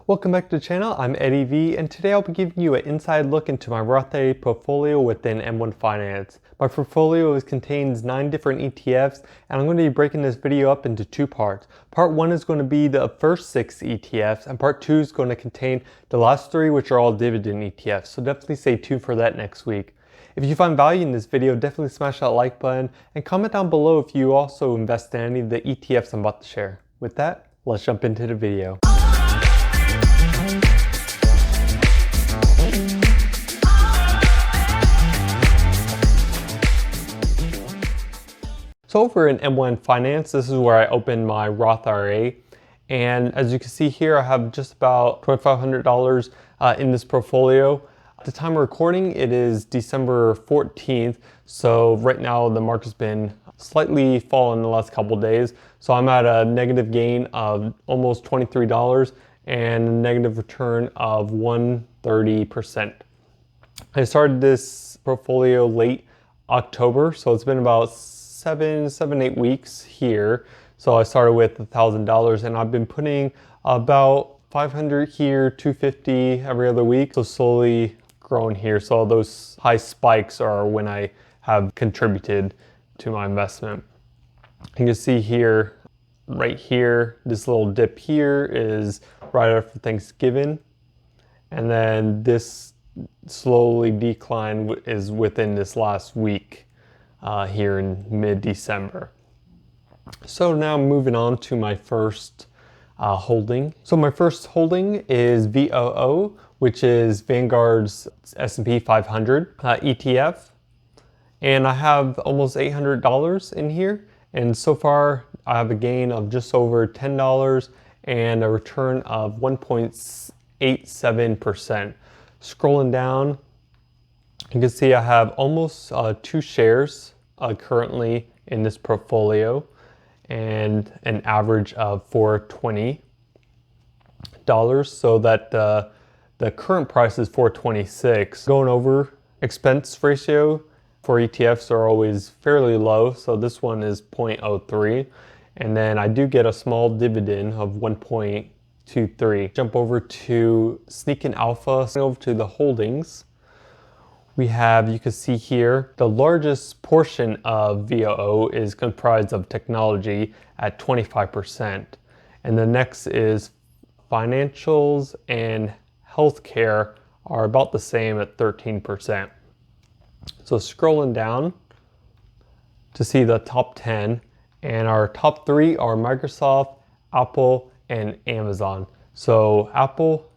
Welcome back to the channel. I'm Eddie V, and today I'll be giving you an inside look into my Roth IRA portfolio within M1 Finance. My portfolio contains 9 different ETFs, and I'm going to be breaking this video up into 2 parts. Part 1 is going to be the first 6 ETFs, and part 2 is going to contain the last 3, which are all dividend ETFs. So definitely stay tuned for that next week. If you find value in this video, definitely smash that like button, and comment down below if you also invest in any of the ETFs I'm about to share. With that, let's jump into the video. So over in M1 Finance, this is where I opened my Roth IRA. And as you can see here, I have just about $2,500 in this portfolio. At the time of recording, it is December 14th. So right now the market's been slightly fallen in the last couple of days. So I'm at a negative gain of almost $23 and a negative return of 130%. I started this portfolio late October, so it's been about 8 weeks here. So I started with $1,000 and I've been putting about 500 here, 250 every other week. So slowly growing here. So all those high spikes are when I have contributed to my investment. You can see here, right here, this little dip here is right after Thanksgiving. And then this slowly decline is within this last week. Here in mid-December. So now moving on to my first holding. So my first holding is VOO, which is Vanguard's S&P 500 ETF. And I have almost $800 in here. And so far I have a gain of just over $10 and a return of 1.87%. Scrolling down, you can see I have almost 2 shares currently in this portfolio and an average of $420. So that the current price is $426. Going over, expense ratio for ETFs are always fairly low. So this one is 0.03. And then I do get a small dividend of 1.23. Jump over to Sneaking Alpha, over to the holdings. We have, you can see here, the largest portion of VOO is comprised of technology at 25%. And the next is financials and healthcare are about the same at 13%. So scrolling down to see the top 10, and our top 3 are Microsoft, Apple, and Amazon. So Apple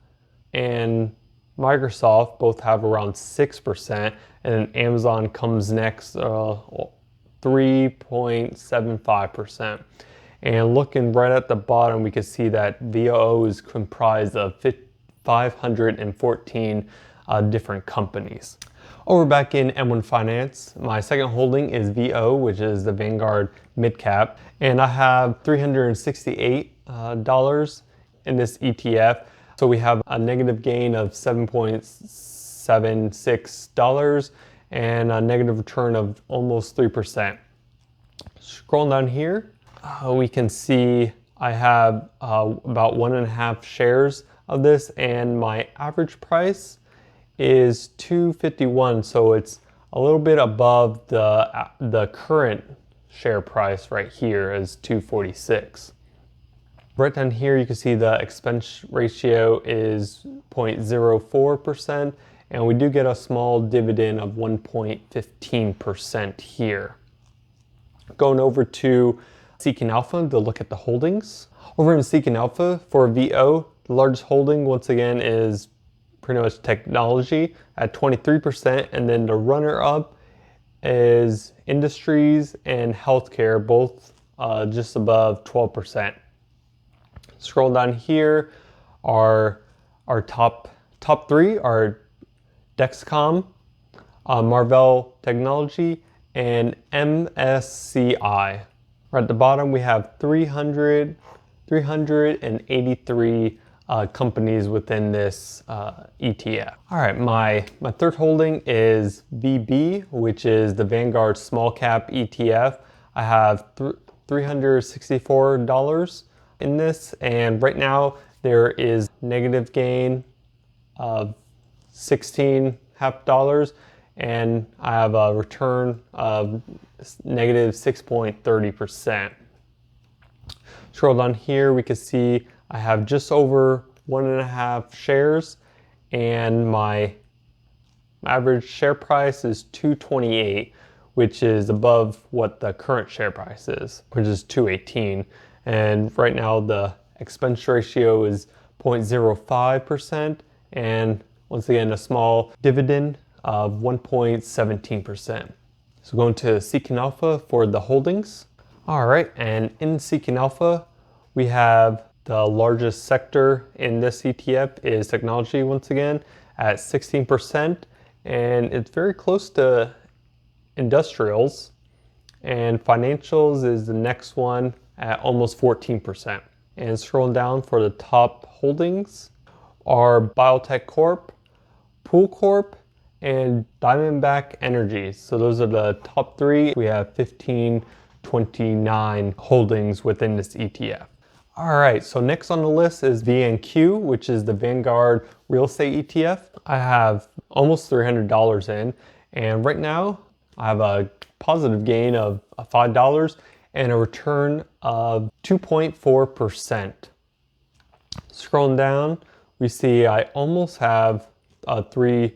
and Microsoft both have around 6%, and then Amazon comes next, 3.75%. And looking right at the bottom, we can see that VOO is comprised of 514 different companies. Over back in M1 Finance, my second holding is VO, which is the Vanguard Mid Cap, and I have $368 in this ETF. So we have a negative gain of $7.76 and a negative return of almost 3%. Scrolling down here, we can see I have about 1.5 shares of this, and my average price is $251. So it's a little bit above the current share price right here is $246. Right down here, you can see the expense ratio is 0.04%, and we do get a small dividend of 1.15% here. Going over to Seeking Alpha to look at the holdings. Over in Seeking Alpha for VO, the largest holding once again is pretty much technology at 23%, and then the runner-up is industries and healthcare, both just above 12%. Scroll down here, our top 3 are Dexcom, Marvell Technology, and MSCI. Right at the bottom, we have 383 companies within this ETF. All right, my third holding is VB, which is the Vanguard Small Cap ETF. I have $364 in this, and right now there is negative gain of $16.50, and I have a return of negative 6.30%. Scroll down here, we can see I have just over 1.5 shares, and my average share price is $2.28, which is above what the current share price is, which is $2.18. And right now the expense ratio is 0.05%, and once again a small dividend of 1.17%. So going to Seeking Alpha for the holdings. All right, and in Seeking Alpha, we have the largest sector in this ETF is technology once again at 16%, and it's very close to industrials, and financials is the next one at almost 14%. And scrolling down for the top holdings are Biotech Corp, Pool Corp, and Diamondback Energy. So those are the top three. We have 1529 holdings within this ETF. All right, so next on the list is VNQ, which is the Vanguard Real Estate ETF. I have almost $300 in, and right now I have a positive gain of $5 and a return of 2.4%. Scrolling down, we see I almost have three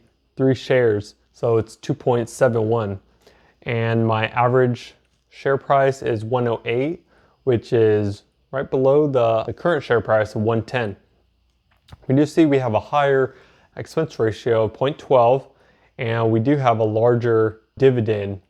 shares, so it's 2.71, and my average share price is 108, which is right below the current share price of 110. We do see we have a higher expense ratio of 0.12, and we do have a larger dividend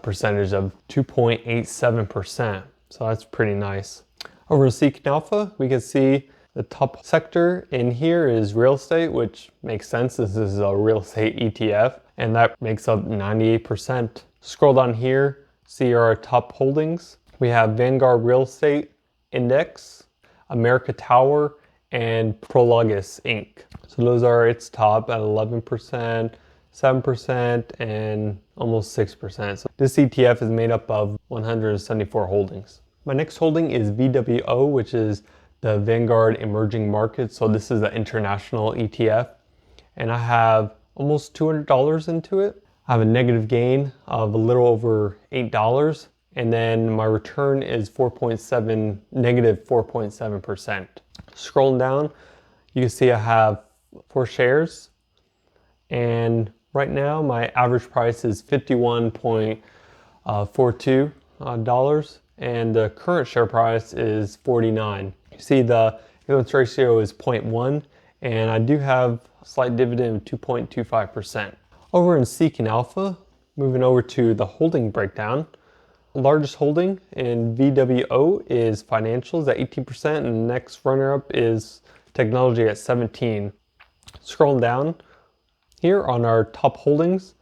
percentage of 2.87%. So that's pretty nice. Over in Seeking Alpha, we can see the top sector in here is real estate, which makes sense. This is a real estate ETF, and that makes up 98%. Scroll down here, see our top holdings. We have Vanguard Real Estate Index, America Tower, and Prologis Inc. So those are its top at 11%, 7%, and almost 6%. So this ETF is made up of 174 holdings. My next holding is VWO, which is the Vanguard Emerging Markets. So this is an international ETF, and I have almost $200 into it. I have a negative gain of a little over $8, and then my return is negative 4.7%. Scrolling down, you can see I have 4 shares, and right now my average price is $51.42, and the current share price is 49. You see the expense ratio is 0.1, and I do have a slight dividend of 2.25%. Over in Seeking Alpha, moving over to the holding breakdown, the largest holding in VWO is financials at 18%, and the next runner-up is technology at 17%. Scrolling down, here on our top holdings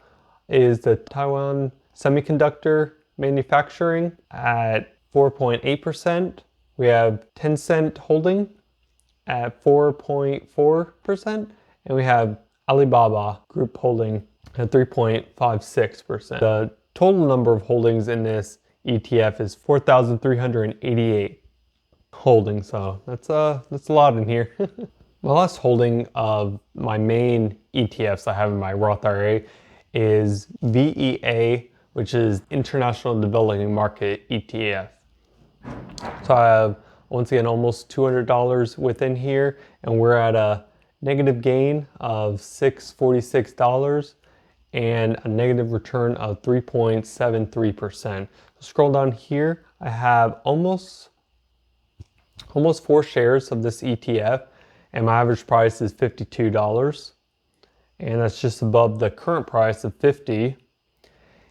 is the Taiwan Semiconductor Manufacturing at 4.8%. We have Tencent Holding at 4.4%, and we have Alibaba Group Holding at 3.56%. The total number of holdings in this ETF is 4,388 holdings, so that's a lot in here. My last holding of my main ETFs I have in my Roth IRA is VEA, which is International Developing Market ETF. So I have, once again, almost $200 within here, and we're at a negative gain of $646 and a negative return of 3.73%. Scroll down here, I have almost 4 shares of this ETF, and my average price is $52, and that's just above the current price of $50.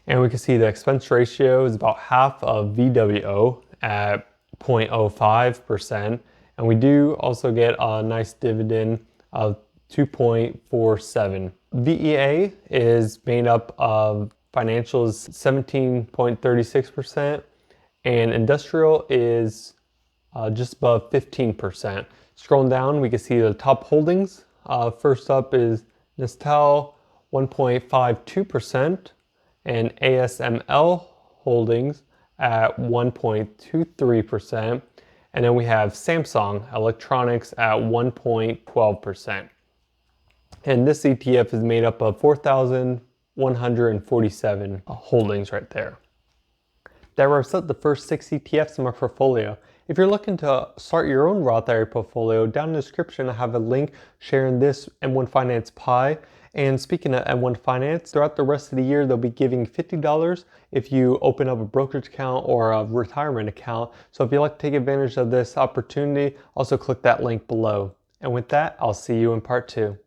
And we can see the expense ratio is about half of VWO at 0.05%, and we do also get a nice dividend of 2.47. VEA is made up of financials 17.36%, and industrial is just above 15%. Scrolling down, we can see the top holdings. First up is Nestle, 1.52%, and ASML Holdings at 1.23%, And then we have Samsung Electronics at 1.12%. And this ETF is made up of 4,147 holdings right there. That wraps up the first 6 ETFs in my portfolio. If you're looking to start your own Roth IRA portfolio, down in the description I have a link sharing this M1 Finance Pie. And speaking of M1 Finance, throughout the rest of the year, they'll be giving $50 if you open up a brokerage account or a retirement account. So if you'd like to take advantage of this opportunity, also click that link below. And with that, I'll see you in part 2.